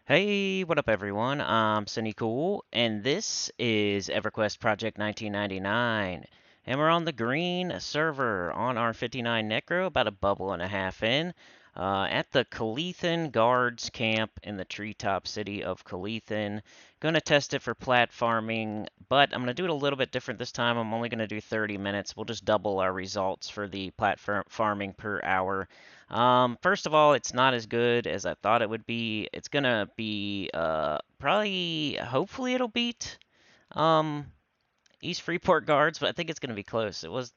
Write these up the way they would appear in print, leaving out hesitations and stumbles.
Hey, what up everyone? I'm Sinnycool, and this is Everquest Project 1999. And we're on the green server on our 59 Necro, about a bubble and a half in, at the Calethan Guards Camp in the treetop city of Calethan. Gonna test it for plat farming, but I'm gonna do it a little bit different this time. I'm only gonna do 30 minutes. We'll just double our results for the plat farming per hour. First of all, it's not as good as I thought it would be. It's gonna be probably, hopefully, it'll beat um, East Freeport Guards, but I think it's gonna be close. It's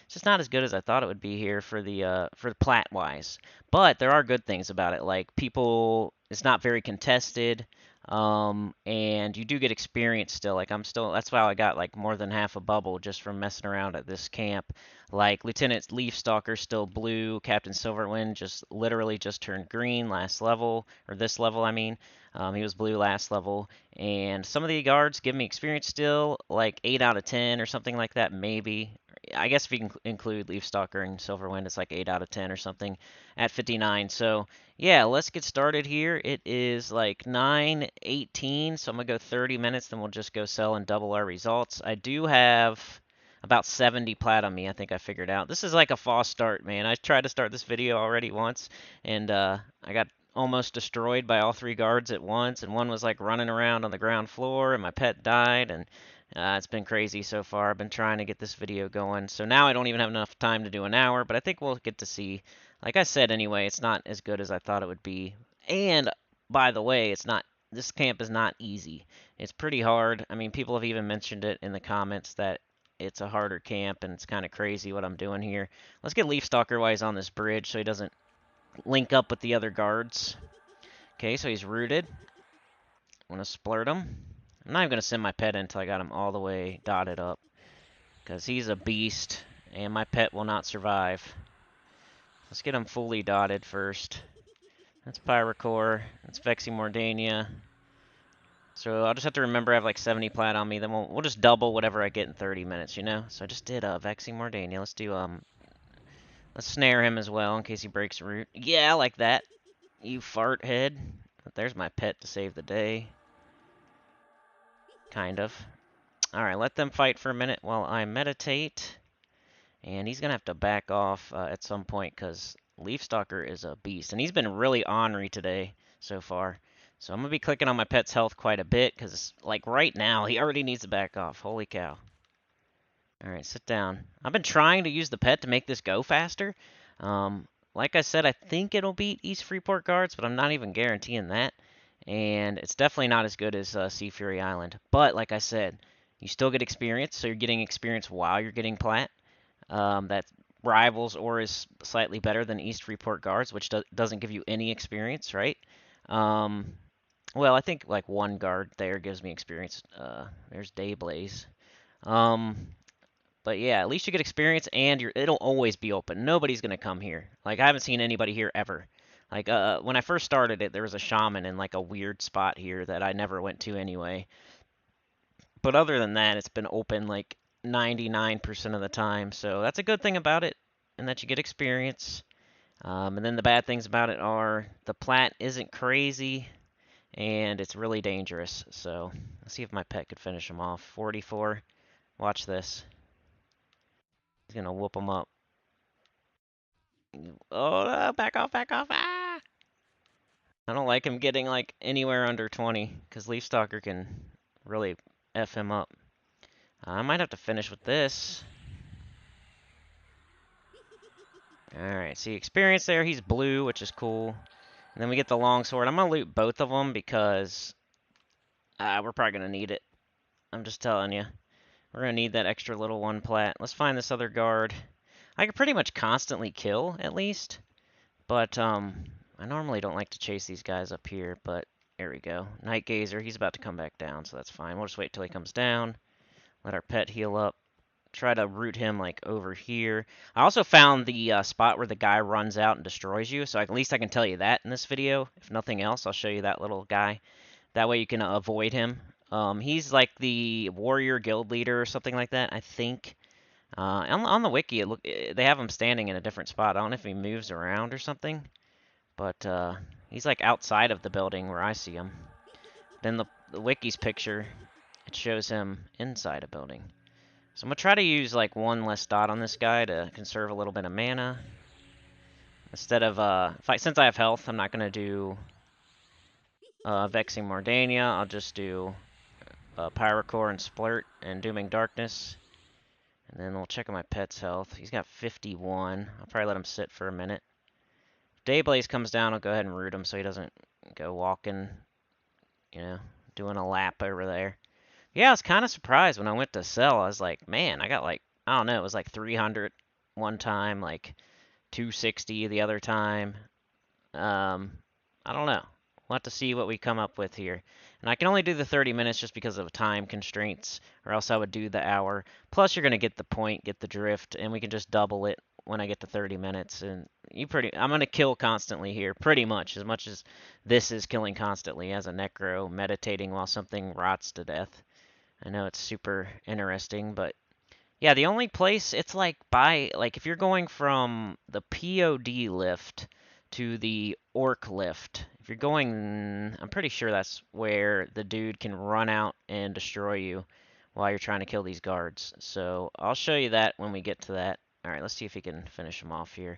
just not as good as I thought it would be here for the plat wise. But there are good things about it, like people. It's not very contested. And you do get experience still. Like I'm still, that's why I got like more than half a bubble just from messing around at this camp. Like Lieutenant Leafstalker still blue, Captain Silverwind just literally just turned green last level, or this level I mean. He was blue last level, and some of the guards give me experience still, like 8 out of 10 or something like that, maybe. I guess if you can include Leafstalker and Silverwind, it's like 8 out of 10 or something at 59. So yeah, let's get started here. It is like 9:18, so I'm gonna go 30 minutes, then we'll just go sell and double our results. I do have about 70 plat on me, I think I figured out. This is like a false start, man. I tried to start this video already once, and I got almost destroyed by all three guards at once, and one was like running around on the ground floor, and my pet died, and it's been crazy so far. I've been trying to get this video going, so now I don't even have enough time to do an hour, but I think we'll get to see. Like I said anyway, it's not as good as I thought it would be. And by the way, it's not. This camp is not easy. It's pretty hard. I mean, people have even mentioned it in the comments that it's a harder camp, and it's kind of crazy what I'm doing here. Let's get Leafstalker while he's on this bridge so he doesn't link up with the other guards. Okay, so he's rooted. I'm going to splurt him. I'm not even going to send my pet in until I got him all the way dotted up, because he's a beast, and my pet will not survive. Let's get him fully dotted first. That's Pyrocore. That's Veximordania. So I'll just have to remember I have like 70 plat on me. Then we'll just double whatever I get in 30 minutes, you know? So I just did Veximordania. Let's snare him as well in case he breaks root. Yeah, like that. You fart head. But there's my pet to save the day. Kind of. Alright, let them fight for a minute while I meditate. And he's going to have to back off at some point because Leafstalker is a beast. And he's been really ornery today so far. So I'm going to be clicking on my pet's health quite a bit because, like, right now, he already needs to back off. Holy cow. Alright, sit down. I've been trying to use the pet to make this go faster. Like I said, I think it'll beat East Freeport Guards, but I'm not even guaranteeing that. And it's definitely not as good as Sea Fury Island. But, like I said, you still get experience, so you're getting experience while you're getting plat. That rivals or is slightly better than East Freeport Guards, which doesn't give you any experience, right? Um, well, I think like one guard there gives me experience. There's Dayblaze. Um, but yeah, at least you get experience, and it'll always be open. Nobody's gonna come here. Like I haven't seen anybody here ever. Like when I first started it, there was a shaman in like a weird spot here that I never went to anyway. But other than that, it's been open like 99% of the time. So that's a good thing about it, and that you get experience. And then the bad things about it are the plat isn't crazy, and it's really dangerous. So let's see if my pet could finish him off. 44. Watch this. He's gonna whoop him up. Oh, back off, back off. Ah! I don't like him getting like anywhere under 20, because Leafstalker can really F him up. I might have to finish with this. Alright, see experience there. He's blue, which is cool. And then we get the longsword. I'm going to loot both of them because we're probably going to need it. I'm just telling you. We're going to need that extra little one plat. Let's find this other guard. I can pretty much constantly kill, at least. But I normally don't like to chase these guys up here, but there we go. Night Gazer, he's about to come back down, so that's fine. We'll just wait till he comes down. Let our pet heal up. Try to root him like over here. I also found the spot where the guy runs out and destroys you, so at least I can tell you that in this video. If nothing else, I'll show you that little guy. That way you can avoid him. He's like the warrior guild leader or something like that, I think. On the wiki, they have him standing in a different spot. I don't know if he moves around or something. But He's like outside of the building where I see him. Then the wiki's picture, it shows him inside a building. So I'm gonna try to use like one less dot on this guy to conserve a little bit of mana. Instead of, since I have health, I'm not gonna do Vexing Mordania. I'll just do Pyrocore and Splurt and Dooming Darkness. And then we'll check on my pet's health. He's got 51. I'll probably let him sit for a minute. If Dayblaze comes down, I'll go ahead and root him so he doesn't go walking, you know, doing a lap over there. Yeah, I was kind of surprised when I went to sell. I was like, man, I got like, I don't know, it was like 300 one time, like 260 the other time. I don't know. We'll have to see what we come up with here. And I can only do the 30 minutes just because of time constraints, or else I would do the hour. Plus, you're going to get the point, get the drift, and we can just double it when I get to 30 minutes. And I'm going to kill constantly here, pretty much as this is killing constantly as a Necro, meditating while something rots to death. I know it's super interesting, but yeah, the only place it's like if you're going from the POD lift to the Orc lift, if you're going, I'm pretty sure that's where the dude can run out and destroy you while you're trying to kill these guards. So I'll show you that when we get to that. All right, let's see if we can finish them off here.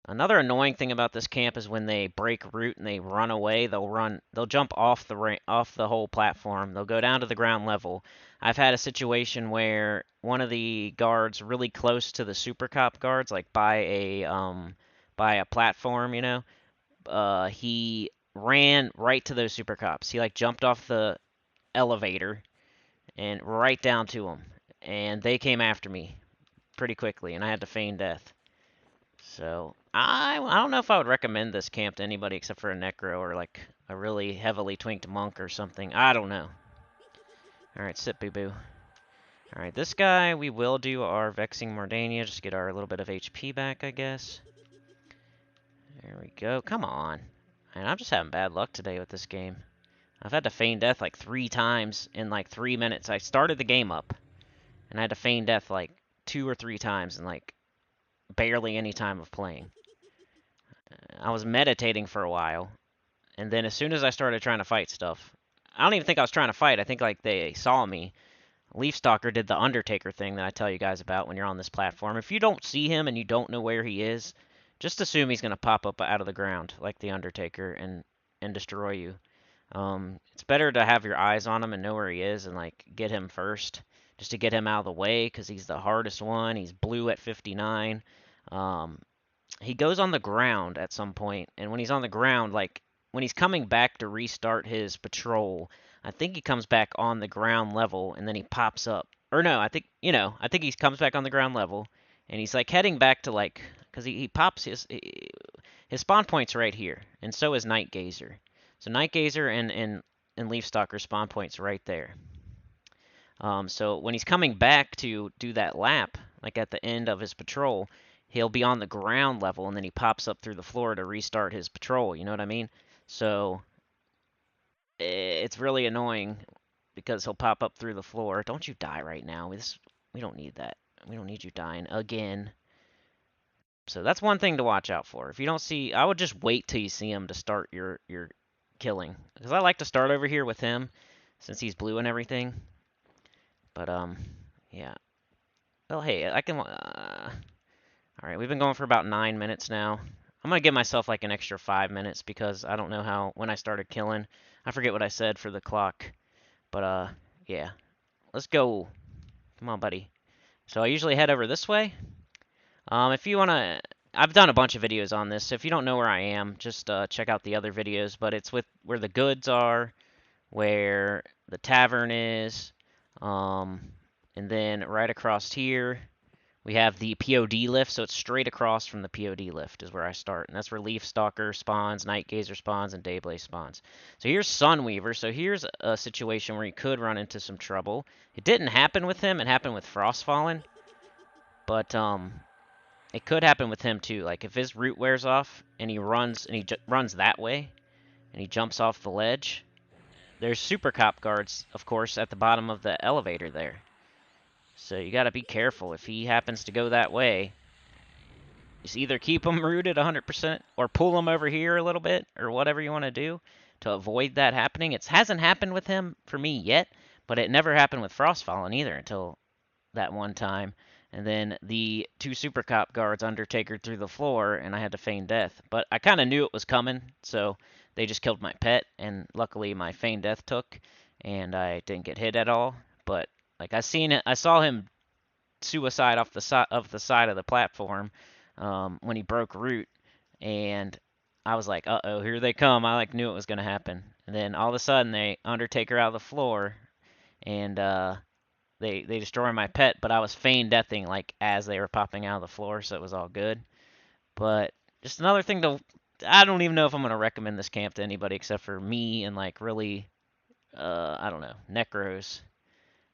Another annoying thing about this camp is when they break route and they run away, they'll jump off the whole platform. They'll go down to the ground level. I've had a situation where one of the guards really close to the super cop guards, like by a platform, you know, he ran right to those super cops. He like jumped off the elevator and right down to them, and they came after me pretty quickly, and I had to feign death. So I don't know if I would recommend this camp to anybody except for a Necro or like a really heavily twinked monk or something. I don't know. Alright, sit boo-boo. Alright, this guy, we will do our Vexing Mordania, just to get our little bit of HP back, I guess. There we go. Come on. And I'm just having bad luck today with this game. I've had to feign death like 3 times in like 3 minutes. I started the game up, and I had to feign death like 2 or 3 times in like barely any time of playing. I was meditating for a while, and then as soon as I started trying to fight stuff, I don't even think I was trying to fight. I think like they saw me. Leafstalker did the Undertaker thing that I tell you guys about when you're on this platform. If you don't see him and you don't know where he is, just assume he's going to pop up out of the ground like the Undertaker and destroy you. It's better to have your eyes on him and know where he is and like get him first, just to get him out of the way because he's the hardest one. He's blue at 59. He goes on the ground at some point, and when he's on the ground, like when he's coming back to restart his patrol, I think he comes back on the ground level and then he pops up. Or no, I think he comes back on the ground level and he's like heading back to like, because he pops his spawn point's right here, and so is Night Gazer. So Night Gazer and Leafstalker spawn point's right there. So when he's coming back to do that lap, like at the end of his patrol, he'll be on the ground level and then he pops up through the floor to restart his patrol. You know what I mean? So it's really annoying because he'll pop up through the floor. Don't you die right now. We don't need that. We don't need you dying again. So that's one thing to watch out for. If you don't see, I would just wait till you see him to start your killing. Because I like to start over here with him since he's blue and everything. But, yeah. Well, hey, I can, alright, we've been going for about 9 minutes now. I'm gonna give myself like an extra 5 minutes because I don't know when I started killing. I forget what I said for the clock. But, yeah. Let's go. Come on, buddy. So I usually head over this way. If you wanna, I've done a bunch of videos on this, so if you don't know where I am, just, check out the other videos, but it's where the goods are, where the tavern is, and then right across here, we have the POD lift, so it's straight across from the POD lift is where I start. And that's where Leafstalker spawns, Night Gazer spawns, and Dayblaze spawns. So here's Sunweaver. So here's a situation where he could run into some trouble. It didn't happen with him. It happened with Frostfallen. But it could happen with him too. Like if his root wears off and he runs that way and he jumps off the ledge, there's super cop guards, of course, at the bottom of the elevator there. So you got to be careful. If he happens to go that way, Just either keep them rooted 100% or pull them over here a little bit or whatever you want to do to avoid that happening. It hasn't happened with him for me yet, but it never happened with Frostfallen either until that one time. And then the two Super Cop guards Undertaker through the floor, and I had to feign death. But I kind of knew it was coming, so they just killed my pet, and luckily my feign death took, and I didn't get hit at all. But like I saw him suicide off the side of the platform when he broke root, and I was like, uh-oh, here they come. I like knew it was gonna happen. And then all of a sudden they Undertaker out of the floor, and they destroy my pet, but I was feign deathing like as they were popping out of the floor, so it was all good. But just another thing to I don't even know if I'm gonna recommend this camp to anybody except for me and like really I don't know, necros.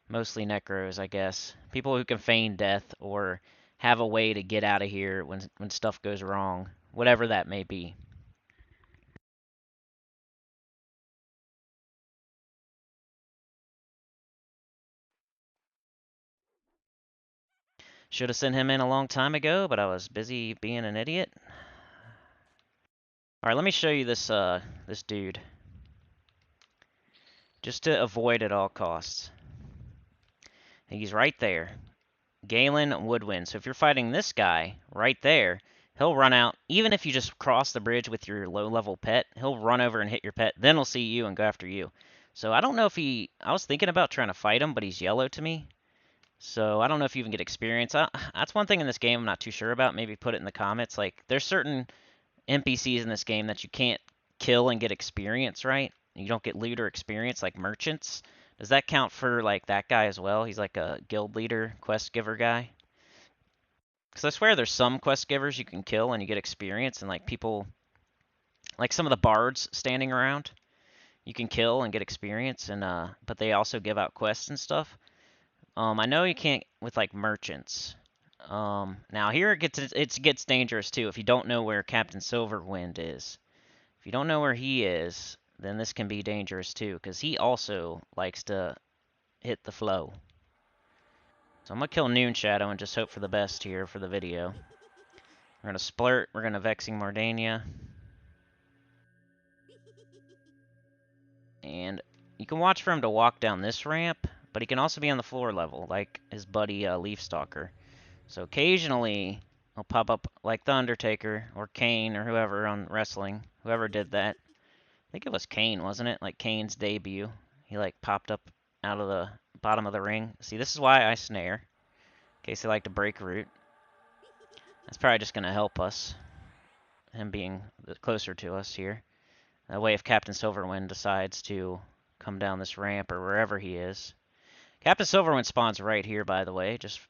Mostly necros, I guess. People who can feign death or have a way to get out of here when stuff goes wrong, whatever that may be. Should have sent him in a long time ago, but I was busy being an idiot. All right, let me show you this dude, just to avoid at all costs. He's right there. Galen Woodwind. So if you're fighting this guy right there, he'll run out. Even if you just cross the bridge with your low-level pet, he'll run over and hit your pet. Then he'll see you and go after you. So I don't know if he... I was thinking about trying to fight him, but he's yellow to me. So I don't know if you even get experience. That's one thing in this game I'm not too sure about. Maybe put it in the comments. Like, there's certain NPCs in this game that you can't kill and get experience, right? You don't get loot or experience, like merchants. Does that count for, like, that guy as well? He's like a guild leader, quest giver guy. Because I swear there's some quest givers you can kill and you get experience, and, like, people, like some of the bards standing around, you can kill and get experience, and but they also give out quests and stuff. I know you can't with, like, merchants. Now here it gets dangerous too if you don't know where Captain Silverwind is. If you don't know where he is, then this can be dangerous too, because he also likes to hit the flow. So I'm gonna kill Noon Shadow and just hope for the best here for the video. We're gonna splurt. We're gonna Vexing Mordania. And you can watch for him to walk down this ramp, but he can also be on the floor level, like his buddy Leafstalker. So occasionally, he'll pop up like the Undertaker or Kane or whoever on wrestling. Whoever did that. I think it was Kane, wasn't it? Like Kane's debut. He like popped up out of the bottom of the ring. See, this is why I snare. In case they like to break root. That's probably just going to help us. Him being closer to us here. That way if Captain Silverwind decides to come down this ramp or wherever he is. Captain Silverwind spawns right here, by the way. Just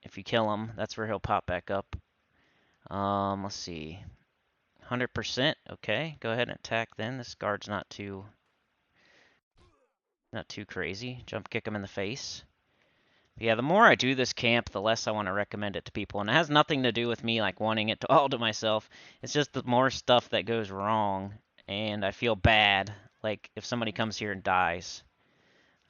if you kill him, that's where he'll pop back up. Let's see. 100%. Okay, go ahead and attack then. This guard's not too crazy. Jump kick him in the face. But yeah, the more I do this camp, the less I want to recommend it to people. And it has nothing to do with me like wanting it to all to myself. It's just the more stuff that goes wrong, and I feel bad. Like if somebody comes here and dies.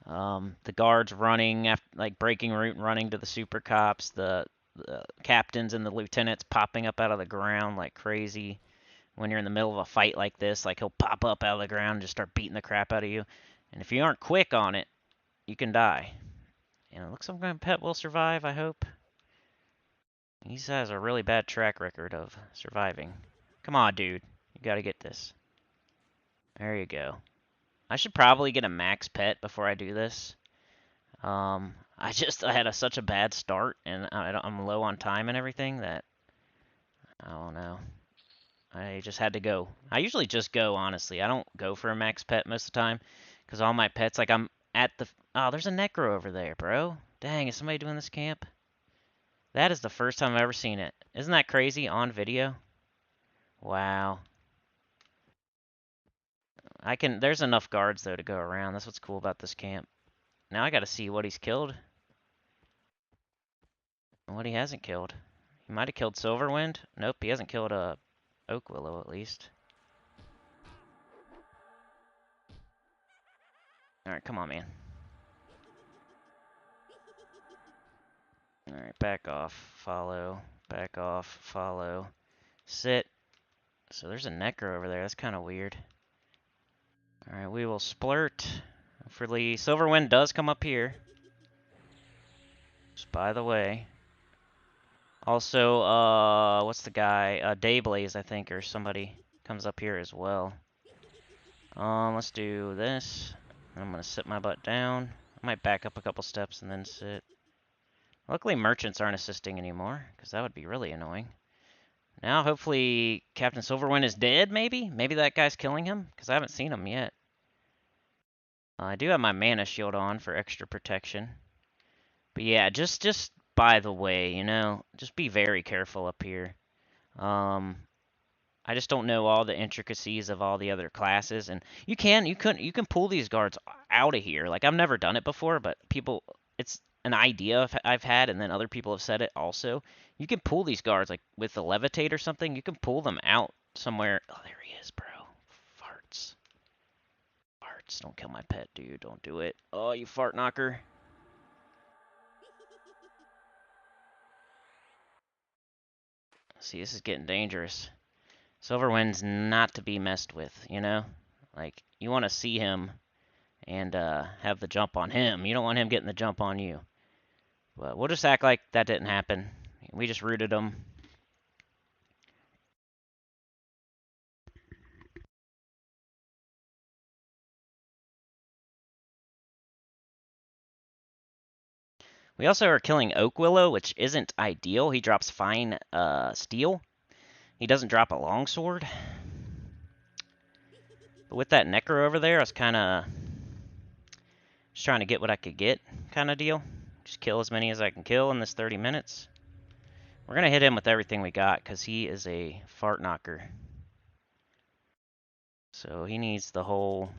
The guards running, after, like breaking route and running to the super cops. The captains and the lieutenants popping up out of the ground like crazy. When you're in the middle of a fight like this, like he'll pop up out of the ground and just start beating the crap out of you. And if you aren't quick on it, you can die. And it looks like my pet will survive, I hope. He has a really bad track record of surviving. Come on, dude. You gotta get this. There you go. I should probably get a max pet before I do this. I had such a bad start, and I'm low on time and everything that I don't know. I just had to go. I usually just go, honestly. I don't go for a max pet most of the time, because all my pets, like I'm at the... Oh, there's a Necro over there, bro. Dang, is somebody doing this camp? That is the first time I've ever seen it. Isn't that crazy on video? Wow. There's enough guards, though, to go around. That's what's cool about this camp. Now I gotta see what he's killed. And what he hasn't killed. He might have killed Silverwind. Nope, he hasn't killed a Oak Willow, at least. Alright, come on, man. Alright, back off. Follow. Back off. Follow. Sit. So there's a NECRO over there. That's kind of weird. Alright, we will splurt. Hopefully, Silverwind does come up here. Just by the way. Also, what's the guy? Dayblaze, I think, or somebody comes up here as well. Let's do this. I'm gonna sit my butt down. I might back up a couple steps and then sit. Luckily, merchants aren't assisting anymore, because that would be really annoying. Now, hopefully, Captain Silverwind is dead, maybe? Maybe that guy's killing him, because I haven't seen him yet. I do have my mana shield on for extra protection. But yeah, just by the way, you know, just be very careful up here. I just don't know all the intricacies of all the other classes, and you can pull these guards out of here. Like I've never done it before, but people, it's an idea I've had, and then other people have said it also. You can pull these guards like with the levitate or something. You can pull them out somewhere. Oh, there he is, bro. Farts. Farts. Don't kill my pet, dude. Don't do it. Oh, you fart knocker. See, this is getting dangerous. Silverwind's not to be messed with, you know? Like, you want to see him and have the jump on him. You don't want him getting the jump on you. But we'll just act like that didn't happen. We just rooted him. We also are killing Oak Willow, which isn't ideal. He drops fine steel. He doesn't drop a longsword. But with that Necro over there, I was kind of just trying to get what I could get kind of deal. Just kill as many as I can kill in this 30 minutes. We're going to hit him with everything we got because he is a fart knocker. So he needs the whole...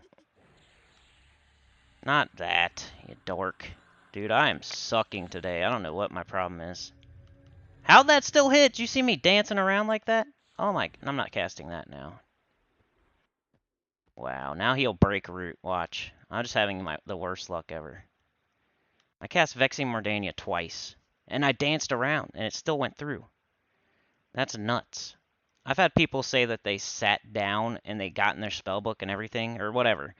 Not that, you dork. Dude, I am sucking today. I don't know what my problem is. How'd that still hit? Did you see me dancing around like that? Oh my... I'm not casting that now. Wow, now he'll break root. Watch. I'm just having the worst luck ever. I cast Vexing Mordania twice. And I danced around, and it still went through. That's nuts. I've had people say that they sat down and they got in their spellbook and everything, or whatever.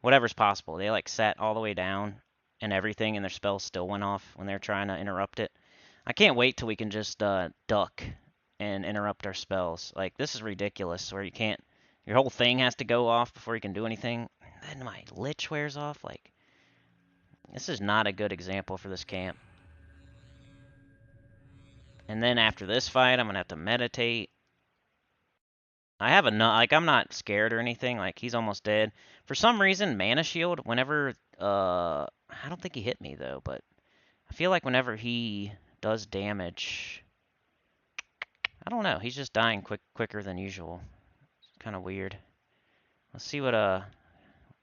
Whatever's possible. They like sat all the way down and everything, and their spells still went off when they're trying to interrupt it. I can't wait till we can just duck and interrupt our spells. Like, this is ridiculous, where you can't... Your whole thing has to go off before you can do anything. Then my Lich wears off. Like, this is not a good example for this camp. And then after this fight, I'm going to have to meditate. I have like, I'm not scared or anything. Like, he's almost dead. For some reason, Mana Shield, whenever, I don't think he hit me, though, but I feel like whenever he does damage, I don't know, he's just dying quicker than usual. It's kind of weird. Let's see what,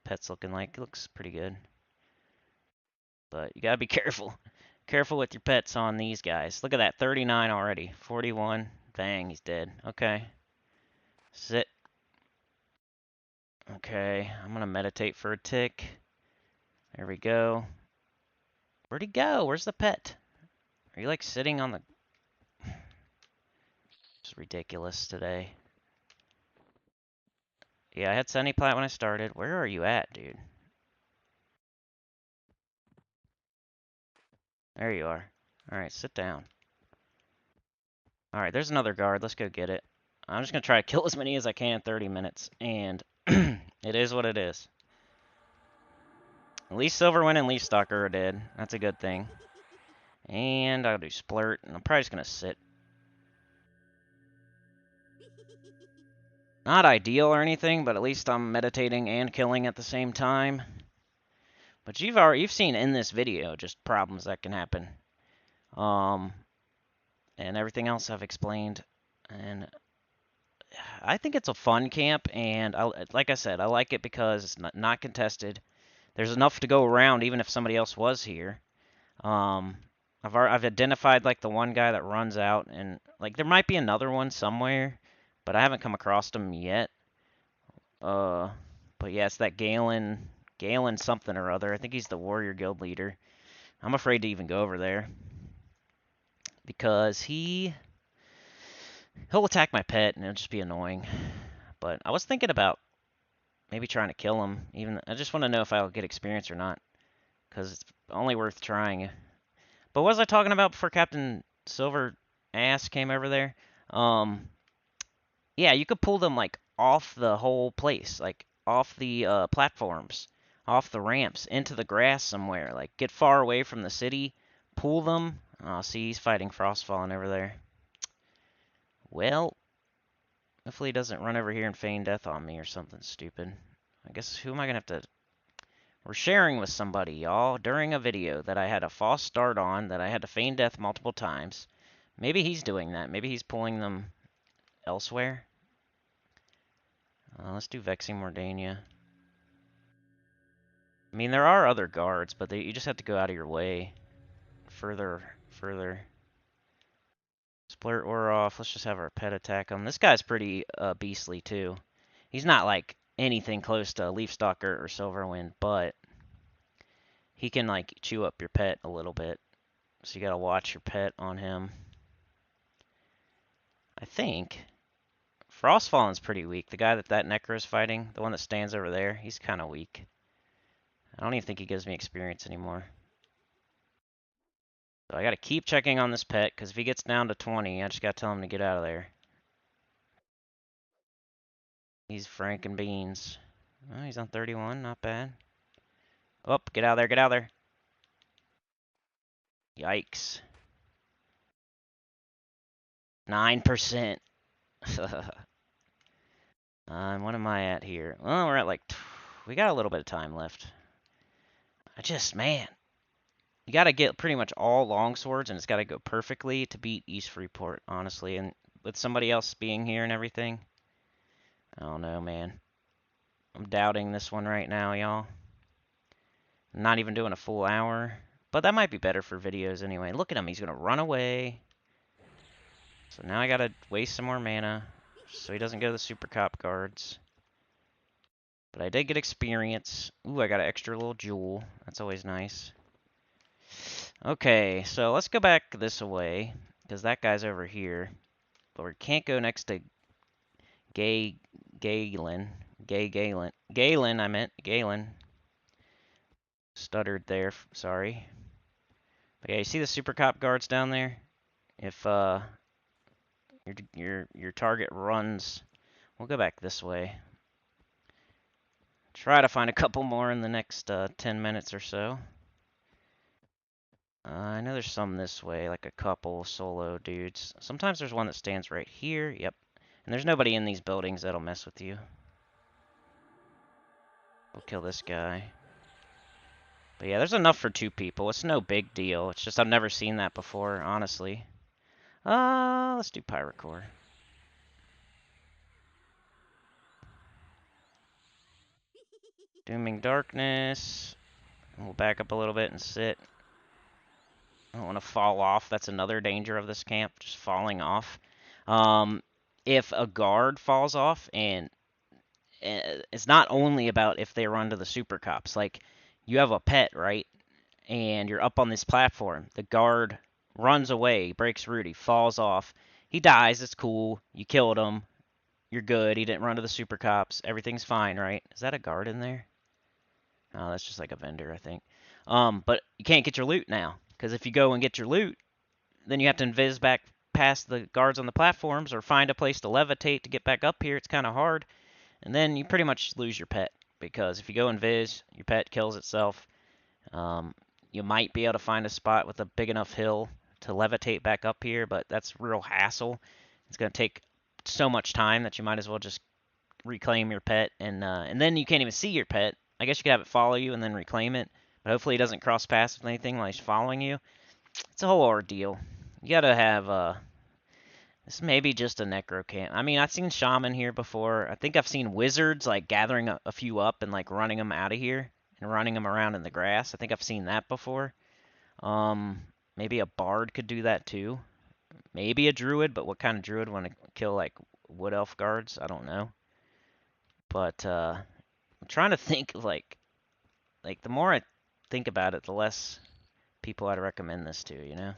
pet's looking like. It looks pretty good. But you gotta be careful. Careful with your pets on these guys. Look at that, 39 already. 41. Bang, he's dead. Okay. Sit. Okay, I'm gonna meditate for a tick. There we go. Where'd he go? Where's the pet? Are you like sitting on the... It's ridiculous today. Yeah, I had Sunny Plat when I started. Where are you at, dude? There you are. Alright, sit down. Alright, there's another guard. Let's go get it. I'm just gonna try to kill as many as I can in 30 minutes. And it is what it is. At least Silverwind and Leaf Stalker are dead. That's a good thing. And I'll do Splurt, and I'm probably just gonna sit. Not ideal or anything, but at least I'm meditating and killing at the same time. But you've seen in this video just problems that can happen. And everything else I've explained. And I think it's a fun camp, and like I said, I like it because it's not contested. There's enough to go around, even if somebody else was here. I've identified like the one guy that runs out, and like there might be another one somewhere, but I haven't come across him yet. But yeah, it's that Galen something or other. I think he's the Warrior Guild leader. I'm afraid to even go over there because he He'll attack my pet, and it'll just be annoying. But I was thinking about maybe trying to kill him. Even I just want to know if I'll get experience or not, because it's only worth trying. But what was I talking about before Captain Silver Ass came over there? Um, yeah, you could pull them like off the whole place, like off the platforms, off the ramps, into the grass somewhere. Like get far away from the city, pull them. Oh, see, he's fighting Frostfallen over there. Well, hopefully he doesn't run over here and feign death on me or something stupid. I guess who am I gonna have to? We're sharing with somebody, y'all, during a video that I had a false start on, that I had to feign death multiple times. Maybe he's doing that. Maybe he's pulling them elsewhere. Let's do Vexing Mordania. I mean, there are other guards, but you just have to go out of your way. Further. Splurt Aura off. Let's just have our pet attack him. This guy's pretty beastly, too. He's not, like, anything close to Leafstalker or Silverwind, but he can, like, chew up your pet a little bit. So you gotta watch your pet on him. I think Frostfallen's pretty weak. The guy that Necro's fighting, the one that stands over there, he's kind of weak. I don't even think he gives me experience anymore. So I gotta keep checking on this pet, because if he gets down to 20, I just gotta tell him to get out of there. He's Franken Beans. Oh, he's on 31, not bad. Oh, get out of there, get out of there. Yikes. 9%. What am I at here? Well, we're at like, we got a little bit of time left. Man, you gotta get pretty much all longswords, and it's gotta go perfectly to beat East Freeport, honestly. And with somebody else being here and everything, I don't know, man. I'm doubting this one right now, y'all. I'm not even doing a full hour. But that might be better for videos anyway. Look at him, he's gonna run away. So now I gotta waste some more mana so he doesn't go to the Super Cop guards. But I did get experience. Ooh, I got an extra little jewel. That's always nice. Okay, so let's go back this way, because that guy's over here. But we can't go next to Galen. Galen, I meant. Galen. Stuttered there, sorry. But yeah, you see the Super Cop guards down there? If your target runs, we'll go back this way. Try to find a couple more in the next 10 minutes or so. I know there's some this way, like a couple solo dudes. Sometimes there's one that stands right here. Yep. And there's nobody in these buildings that'll mess with you. We'll kill this guy. But yeah, there's enough for 2 people. It's no big deal. It's just I've never seen that before, honestly. Let's do Pyrocore. Dooming Darkness. We'll back up a little bit and sit. I don't want to fall off. That's another danger of this camp, just falling off. If a guard falls off, and it's not only about if they run to the super cops. Like, you have a pet, right? And you're up on this platform. The guard runs away, breaks Rudy, falls off. He dies. It's cool. You killed him. You're good. He didn't run to the super cops. Everything's fine, right? Is that a guard in there? Oh, that's just like a vendor, I think. But you can't get your loot now, because if you go and get your loot, then you have to invis back past the guards on the platforms or find a place to levitate to get back up here. It's kind of hard. And then you pretty much lose your pet, because if you go invis, your pet kills itself. You might be able to find a spot with a big enough hill to levitate back up here, but that's real hassle. It's going to take so much time that you might as well just reclaim your pet, and then you can't even see your pet. I guess you could have it follow you and then reclaim it, but hopefully it doesn't cross paths with anything while he's following you. It's a whole ordeal. You gotta have this may be just a necro camp. I mean, I've seen shaman here before. I think I've seen wizards like gathering a few up and like running them out of here and running them around in the grass. I think I've seen that before. Maybe a bard could do that too. Maybe a druid, but what kind of druid want to kill like wood elf guards? I don't know. But I'm trying to think of like the more I think about it, the less people I'd recommend this to, you know?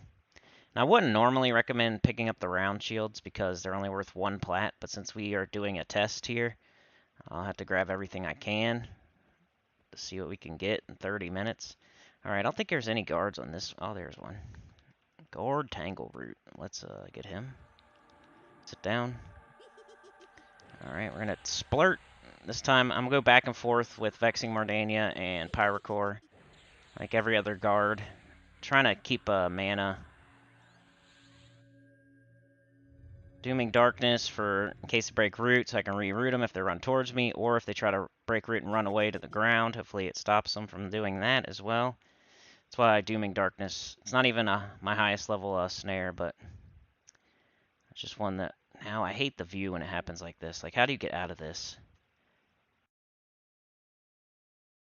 Now, I wouldn't normally recommend picking up the round shields because they're only worth 1 plat, but since we are doing a test here, I'll have to grab everything I can to see what we can get in 30 minutes. Alright, I don't think there's any guards on this. Oh, there's one. Guard Tangle Root. Let's get him. Sit down. Alright, we're gonna splurt. This time I'm gonna go back and forth with Vexing Mordania and Pyrocore, like every other guard. Trying to keep mana. Dooming Darkness for in case they break root, so I can reroute them if they run towards me, or if they try to break root and run away to the ground. Hopefully it stops them from doing that as well. That's why Dooming Darkness. It's not even my highest level snare, but it's just one that now I hate the view when it happens like this. Like, how do you get out of this?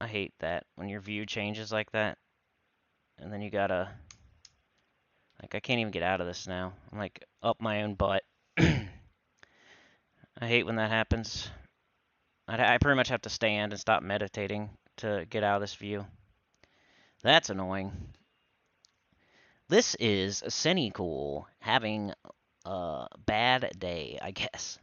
I hate that when your view changes like that, and then you gotta like I can't even get out of this now. I'm like up my own butt. I hate when that happens. I pretty much have to stand and stop meditating to get out of this view. That's annoying. This is Sinnycool having a bad day, I guess.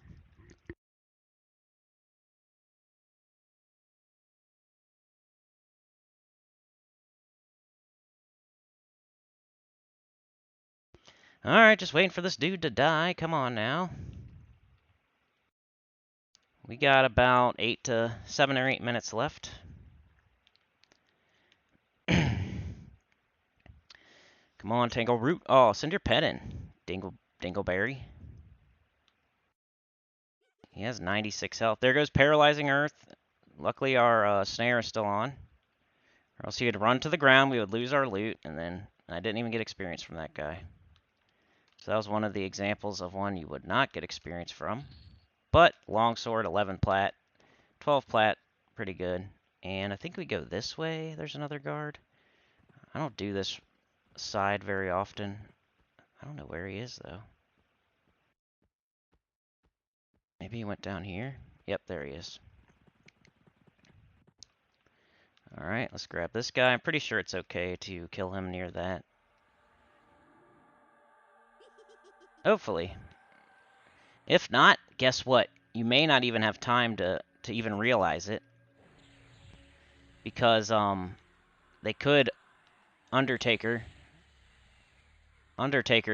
Alright, just waiting for this dude to die. Come on now. We got about 7 or 8 minutes left. Come on, Tangle Root. Oh, send your pet in. Dingleberry. He has 96 health. There goes Paralyzing Earth. Luckily, our snare is still on. Or else he would run to the ground, we would lose our loot, and then I didn't even get experience from that guy. So that was one of the examples of one you would not get experience from. But, longsword, 11 plat. 12 plat, pretty good. And I think we go this way. There's another guard. I don't do this side very often. I don't know where he is, though. Maybe he went down here? Yep, there he is. Alright, let's grab this guy. I'm pretty sure it's okay to kill him near that. Hopefully. If not, guess what? You may not even have time to even realize it. Because, they could Undertaker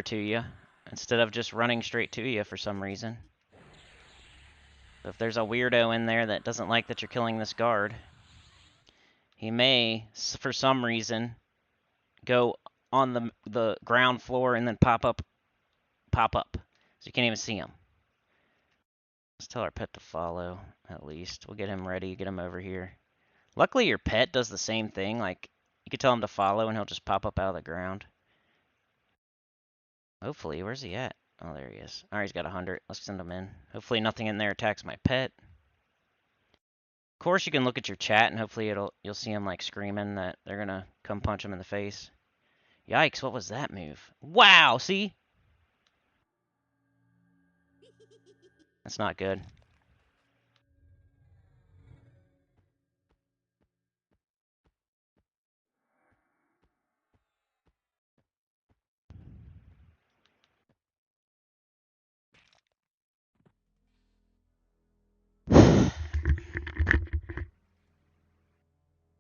to you instead of just running straight to you for some reason. So if there's a weirdo in there that doesn't like that you're killing this guard, he may, for some reason, go on the ground floor and then pop up. So you can't even see him. Let's tell our pet to follow, at least. We'll get him ready, get him over here. Luckily, your pet does the same thing. Like, you could tell him to follow, and he'll just pop up out of the ground. Hopefully. Where's he at? Oh, there he is. Alright, he's got 100. Let's send him in. Hopefully nothing in there attacks my pet. Of course, you can look at your chat, and hopefully you'll see him, like, screaming that they're gonna come punch him in the face. Yikes, what was that move? Wow, see? That's not good.